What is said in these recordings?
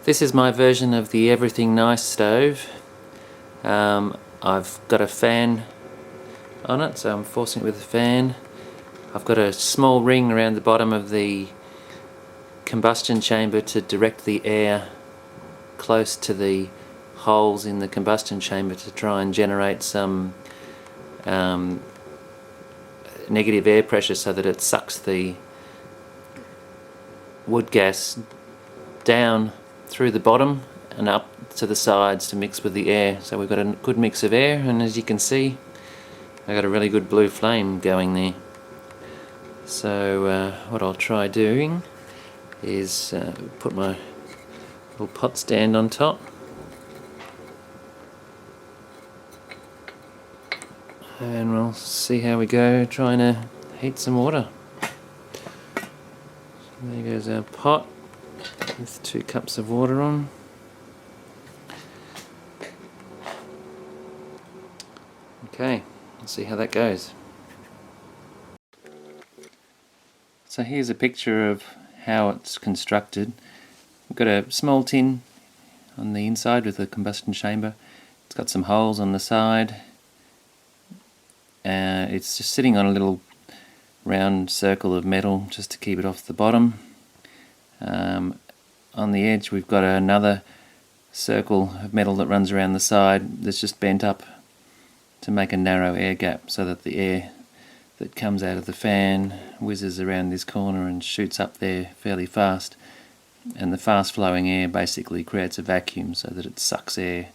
This is my version of the Everything Nice stove. I've got a fan on it, so I'm forcing it with a fan. I've got a small ring around the bottom of the combustion chamber to direct the air close to the holes in the combustion chamber to try and generate some negative air pressure so that it sucks the wood gas down through the bottom and up to the sides to mix with the air. So we've got a good mix of air, and as you can see, I've got a really good blue flame going there. So what I'll try doing is put my little pot stand on top, and we'll see how we go trying to heat some water. So there goes our pot with 2 cups of water on. Okay, let's see how that goes. So here's a picture of how it's constructed. We've got a small tin on the inside with a combustion chamber. It's got some holes on the side. It's just sitting on a little round circle of metal just to keep it off the bottom. On the edge we've got another circle of metal that runs around the side that's just bent up to make a narrow air gap so that the air that comes out of the fan whizzes around this corner and shoots up there fairly fast, and the fast flowing air basically creates a vacuum so that it sucks air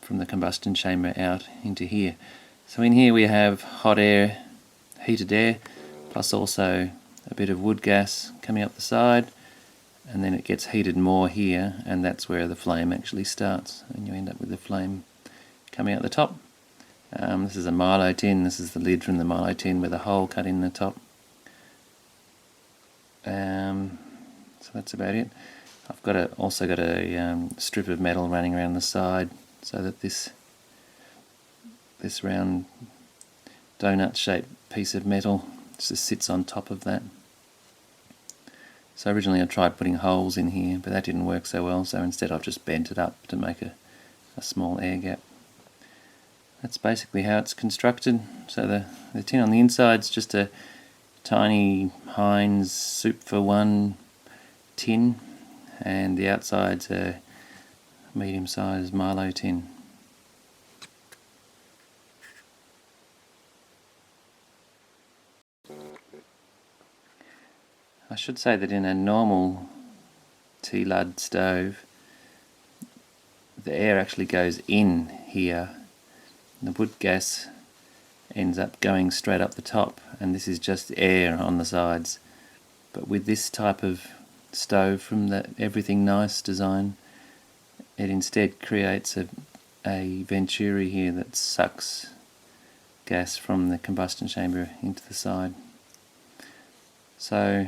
from the combustion chamber out into here. So in here we have hot air, heated air, plus also a bit of wood gas coming up the side, and then it gets heated more here, and that's where the flame actually starts, and you end up with the flame coming out the top. This is a Milo tin. This is the lid from the Milo tin with a hole cut in the top. So that's about it. I've also got a strip of metal running around the side so that this round donut shaped piece of metal just sits on top of that. So originally I tried putting holes in here, but that didn't work so well, so instead I've just bent it up to make a small air gap. That's basically how it's constructed. So the tin on the inside is just a tiny Heinz soup for one tin, and the outside's a medium-sized Milo tin. I should say that in a normal T-Lud stove, the air actually goes in here. The wood gas ends up going straight up the top, and this is just air on the sides. But with this type of stove from the Everything Nice design, it instead creates a venturi here that sucks gas from the combustion chamber into the side. So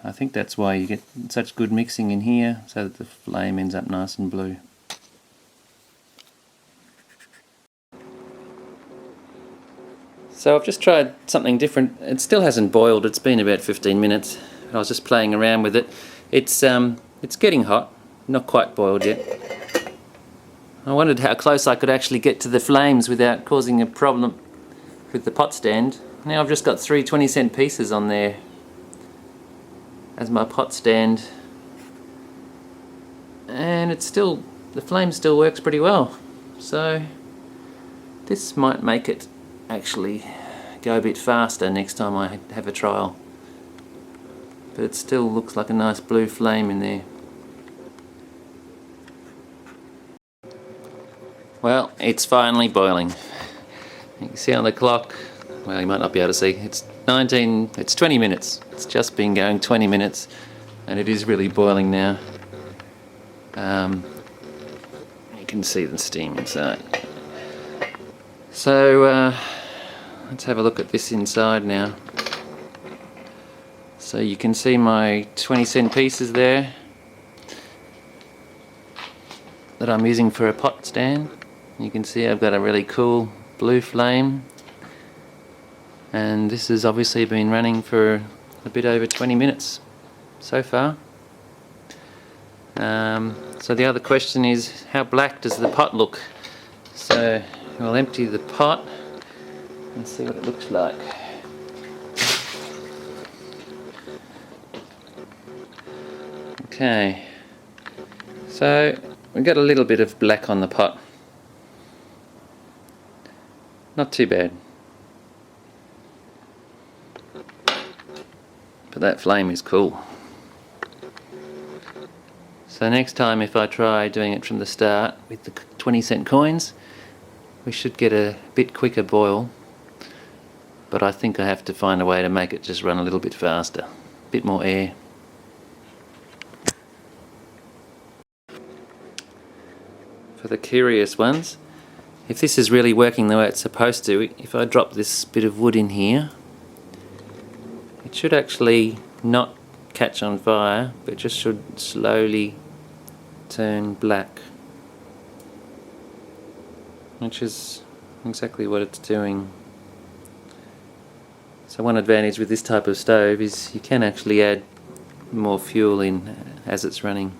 I think that's why you get such good mixing in here, so that the flame ends up nice and blue. So I've just tried something different. It still hasn't boiled. It's been about 15 minutes. I was just playing around with it. It's getting hot, not quite boiled yet. I wondered how close I could actually get to the flames without causing a problem with the pot stand. Now I've just got 3 20-cent pieces on there as my pot stand, and the flame still works pretty well. So this might make it actually go a bit faster next time I have a trial, but it still looks like a nice blue flame in there. Well, it's finally boiling. You can see on the clock, well, you might not be able to see, it's 20 minutes. It's just been going 20 minutes, and it is really boiling now. You can see the steam inside. So let's have a look at this inside now. So you can see my 20-cent pieces there that I'm using for a pot stand. You can see I've got a really cool blue flame, and this has obviously been running for a bit over 20 minutes so far. So the other question is, how black does the pot look? So we'll empty the pot and see what it looks like. Okay, so we've got a little bit of black on the pot. Not too bad. But that flame is cool. So next time if I try doing it from the start with the 20-cent coins, we should get a bit quicker boil, but I think I have to find a way to make it just run a little bit faster, a bit more air. For the curious ones, if this is really working the way it's supposed to, if I drop this bit of wood in here, it should actually not catch on fire, but just should slowly turn black, which is exactly what it's doing. So one advantage with this type of stove is you can actually add more fuel in as it's running.